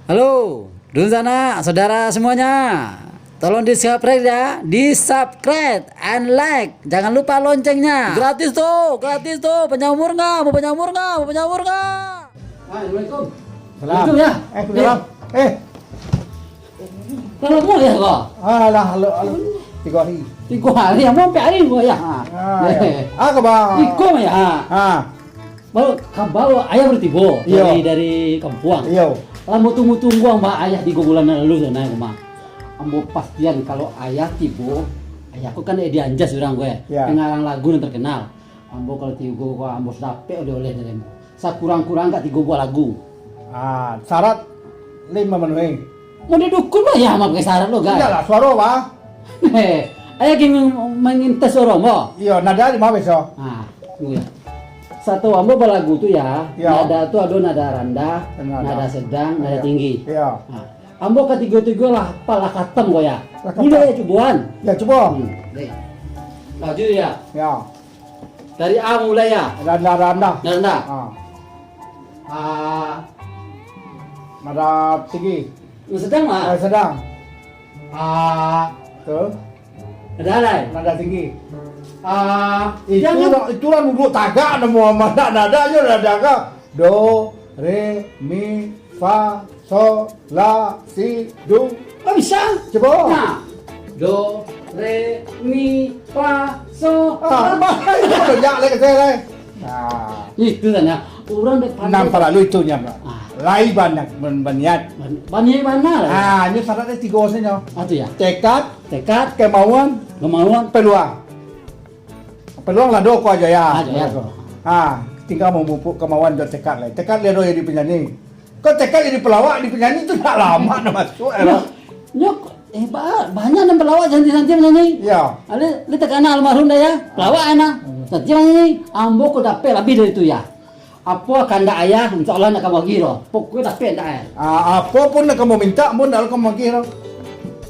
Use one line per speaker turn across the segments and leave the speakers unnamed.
Halo, dulu sana saudara semuanya. Tolong di-subscribe ya, di-subscribe and like. Jangan lupa loncengnya. Gratis tuh, gratis tuh. Panjang umur nggak? Mau panjang umur nggak? Mau panjang umur nggak? Assalamualaikum.
Salam.
Assalamualaikum ya.
Salam.
Kalau mau ya kok.
Alah, halo. 3 hari.
3 hari, yang mau sampai hari gua ya.
Ah, ke bang.
Iko ya. Baru kabar ayah bertibo
Iya.
dari kampung.
Iya.
Lah tunggu mbak ayah 3 bulan lalu sana rumah. Ambo pastian kalau ayah tibo, ayahku kan dianjas orang gue,
Ya.
pengarang lagu yang terkenal. Ambo kalau tibo kok ambo dapat oleh dari mu. Sakurang-kurang gak 3 buah lagu.
Syarat 5 menuhin.
Mau didukung lah ya sama syarat lo guys.
Enggak lah, suara bang.
Ayah ingin mengintes orang mo.
Iya, nada di mana besok?
Tunggu ya. Satu ambo balagu tuh ya,
Ya.
nada tuh ada nada rendah,
Nada.
nada sedang, nada
Iya.
tinggi.
Iya.
Ambo ketiga-tiga lah, pala katem kok ya.
Lah katem.
Mulai ya cubuan.
Ya coba.
Nih. Maju ya.
Ya.
Dari A mulai ya.
Nada.
Nada. A.
Nada tinggi.
Sedang lah.
Sedang.
A.
Tuh.
Nada lain.
Nada tinggi.
A.
Itu lah nunggu tagak nama nada aja nada ka. Do, re, mi, fa, so, la, si, do.
Oh bisa.
Coba.
Nah. Do, re, mi, fa, so, la.
Banyak lagi saya lagi.
Itu kan ya. Orang depan.
Nampak lalu itu nyampe. Lai banyak banyak.
Banyak mana lah.
Ini syaratnya 3 saja.
Itu ya.
Tekad,
Tekad,
kemauan,
kemauan.
peluang. Peluang lah do kau aja ya.
Ya.
Tinggal memupuk kemauan dan tekad lah. Tekad dia do jadi penyanyi. Kau tekad jadi pelawak di penyanyi itu tak lama nak masuk.
Nyok, banyak yang pelawak janji-janji menyanyi.
Ya.
Ali tekana almarhum dah ya. Pelawak enak. Janji menyanyi. Ambo ko dapat lebih dari itu ya. Apa kanda ayah, insya Allah nak kamu giro. Pokoknya dapat dah ya.
Apa pun nak kamu minta, pun nak kamu magi lo.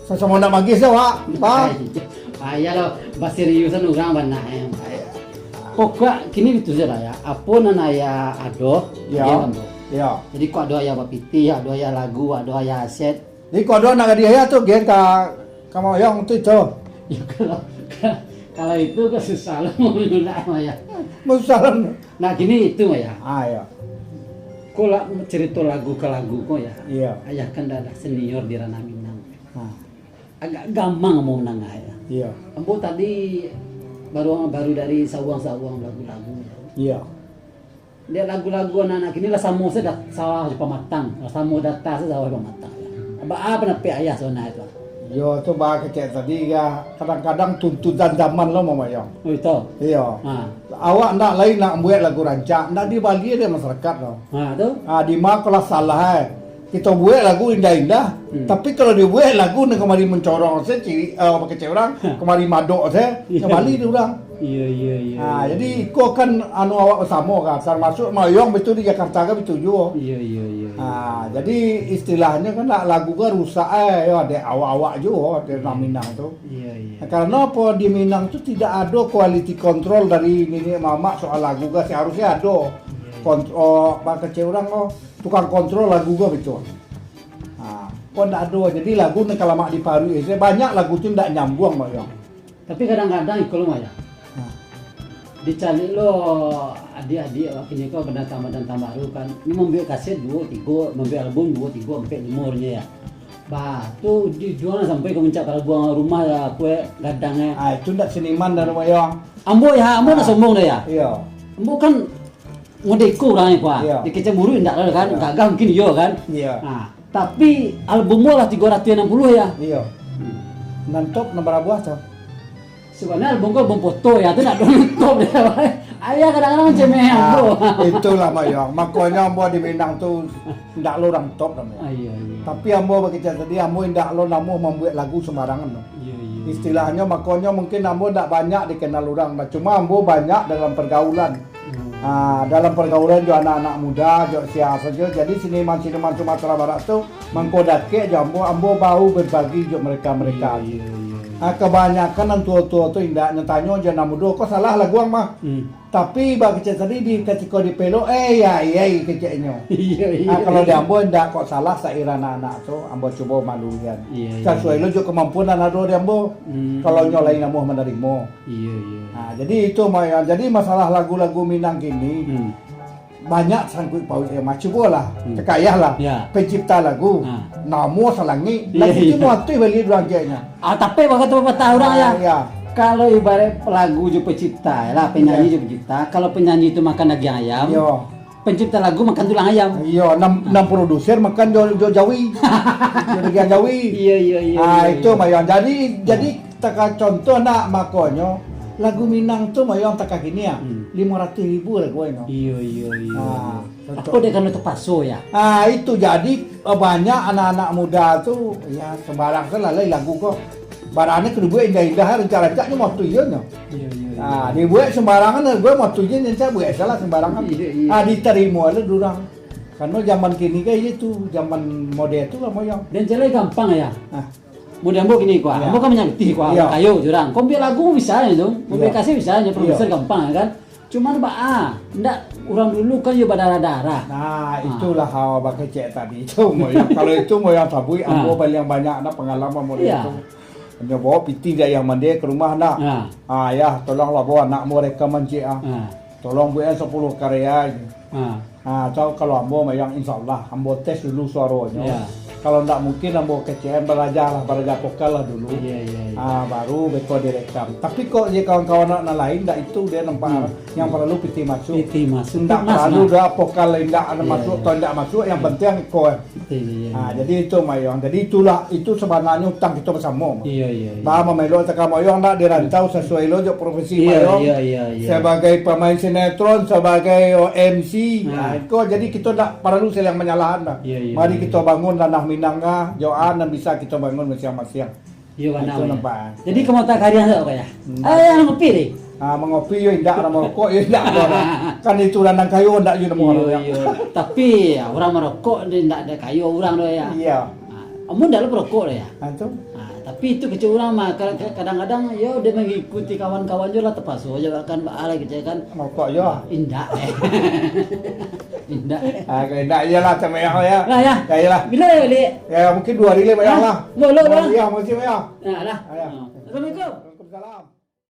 Sesama nak magi saya, Pak.
Ayah lo, basiriusan orang mana ya. Pokoknya kini itu saja ya. Apa nana ayah ado,
Ya.
dia kan, Bo.
Ya.
Jadi kok ada ayah bapiti, ada ayah lagu, ada ayah aset.
Jadi kau ada nak dia tu, gen kamu yang tu itu.
Ya kalau itu kan susah lo mau menolak ya.
Musalam.
Nah gini itu ya.
Ya.
Kok lah cerita lagu ke lagu kok ya.
Iya.
Ayah kan dah senior di ranah Minang. Agak gampang mau menang ayah.
Iya.
Ambo tadi baru dari sawang-sawang lagu-lagu.
Iya.
Dia lagu-lagu anak-anak ini lah samo saya sawah pematang. Samo data saya sawah pematang. Apa napi ayah sona itu.
Yo tu bah kecek tadi ya kadang-kadang tuntutan zaman lo mama yang.
Oh itu.
Iya.
Nah,
Awak nak lain nak buat lagu rancak, nak di Bali ada masyarakat lo.
tuh.
Di mana kalau salah kita buat lagu indah-indah, tapi kalau dia buat lagu nak kemari mencorong saya ciri kecek orang, kemari madok saya, ke Bali dia orang.
Iya.
Jadi kau kan anu awak bersama kan, termasuk mayong betul di Jakarta kan betul juga.
Iya.
Jadi istilahnya kan lagu kan rusak ya ada awak-awak juga ada Minang tu.
Iya.
Karena apa di Minang tu tidak ada quality control dari nenek mama soal lagu kan seharusnya ada kontrol kecil orang tukang kontrol lagu kan betul. Kok tidak ada jadi lagu ni kalau mak diparu banyak lagu tu tidak nyambung mayong.
Tapi kadang-kadang kalau mah ya. Dicari lo adik-adik wakilnya kau benda tambah baru kan. Ini membuat kaset 2, 3, membuat album 2, 3, 4, 5 nya ya. Bah, tu dijual sampai ke puncak kalau buang rumah ya kue gadangnya.
Itu tidak seniman dari mayong.
Ambo nak sombong dah ya.
Iya.
Ambo kan ngodeko orangnya kuah.
Iya.
Dikecemburu enggak lah kan,
Iya.
gagal mungkin iya kan.
Iya.
Tapi albummu lah 360 ya.
Iya. Nantop nomor buah tu.
Sebenarnya album kau album foto ya, tu nak nonton dia. Ayah kadang-kadang cemeh ambo.
Itulah mayong. Makanya ambo di Minang tu ndak lo orang top namanya.
Iya.
Tapi ambo bagi tadi ambo ndak lo namu membuat lagu sembarangan.
Iya.
Istilahnya makanya mungkin ambo ndak banyak dikenal orang, cuma ambo banyak dalam pergaulan. Dalam pergaulan juga anak-anak muda, juga siapa saja. Jadi seniman-seniman Sumatera Barat tu mengkodake ambo bau berbagi juga mereka.
Iya.
Kebanyakan yang tua-tua tuh indah nyatanya aja namu do kok salah lagu ang mah. Tapi bagi kecil tadi di ketika dipelo ya kecilnya.
Iya.
Kalau di ambo ndak kok salah saira anak tuh ambo coba maluian.
Iya.
Sesuai lo juga kemampuan anak do di ambo. Kalau nyolain ambo menerima.
Iya.
Nah, jadi itu mah jadi masalah lagu-lagu Minang gini. Banyak sangkut paut macam lah, kekayah lah,
Ya.
pencipta lagu, namo salangi, lagu itu waktu beli belanja.
Tapi waktu bapak tahu orang ya.
Ya.
Kalau ibarat lagu juga pencipta lah, penyanyi juga pencipta. Kalau penyanyi itu makan daging ayam,
Yo.
pencipta lagu makan tulang ayam.
Iya, enam produser makan jawi, daging jawi.
Iya.
Ah itu mayon. Jadi taka contoh nak makonyo lagu Minang tuh mayon taka gini ya, 500.000 lagu ini.
Iya.
Ah,
Apa dia kan untuk paso ya?
Ah itu jadi banyak anak-anak muda tuh ya sembarang selalu lagu kok. Barangnya kedua indah-indah rencana-rencana mau tuyulnya.
Iya.
Nah, dibuat sembarangan gue mau tujuan yang saya buat salah sembarangan.
Iya.
Diterima lah durang. Karena zaman kini kayak gitu, zaman modern itu lah moyang.
Dan jalan gampang ya.
Nah,
Mudah ambo gini kuah,
Iya.
ambo kan menyanyi kuah,
Iya.
kayu jurang. Kompi lagu bisa ya dong, kompi
Iya.
kasih bisa aja, produser
Iya.
gampang ya kan. Cuman ndak orang dulu kan ya berdarah-darah.
nah itulah hawa pakai cek tadi itu moyang. Kalau itu moyang sabui, ambo yang banyak anak pengalaman modern
Iya.
itu. Hanya bawa piti dia yang mandi ke rumah nak. Ya tolonglah bawa anak mereka mencik Tolong buat 10 karya. Kalau ambo yang insya Allah ambo tes dulu suaranya.
Iya.
Kalau tidak mungkin ambo kecil belajar vokal lah dulu.
Iya.
Baru beko direkam. Tapi kok dia kawan-kawan anak lain tidak itu dia nampak yang perlu piti masuk.
Piti masuk.
Tidak perlu dah vokal tidak ada
Iya,
masuk
iya.
atau tidak masuk. Yang penting iko.
Iya.
Jadi itu mayong. Jadi itu sebenarnya utang kita bersama.
Iya.
Bah memelo teka mayong nak dirantau sesuai lo jo profesi mayong.
Iya.
Sebagai pemain sinetron, sebagai MC. Nah, itu jadi kita tidak perlu saling menyalahkan dah.
Iya.
Mari kita bangun tanah Minangga, Joan dan bisa kita bangun masing-masing.
Iya
Itu
benar.
nampak.
Jadi kamu tak karya tak kayak? Ngopi deh.
Mengopi yo indak nama rokok yo indak kan itu landang kayu ndak yo nama orang.
Iya. Tapi ya, orang merokok dia ndak ada kayu orang doh ya.
Iya.
Kamu ndak merokok ya.
Itu.
Tapi itu kecil orang mah kadang-kadang ya udah mengikuti kawan-kawan juga lah tepas aja kan ala gitu kan.
Rokok yo.
Indah. Indah.
Kayak indak iyalah sama ya.
Lah ya.
Ya iyalah.
Bila ya, Dik?
Ya mungkin 2 hari bayar lah.
Lo.
Iya, mesti bayar.
Nah, lah.
Ayah.
Assalamualaikum.
Waalaikumsalam.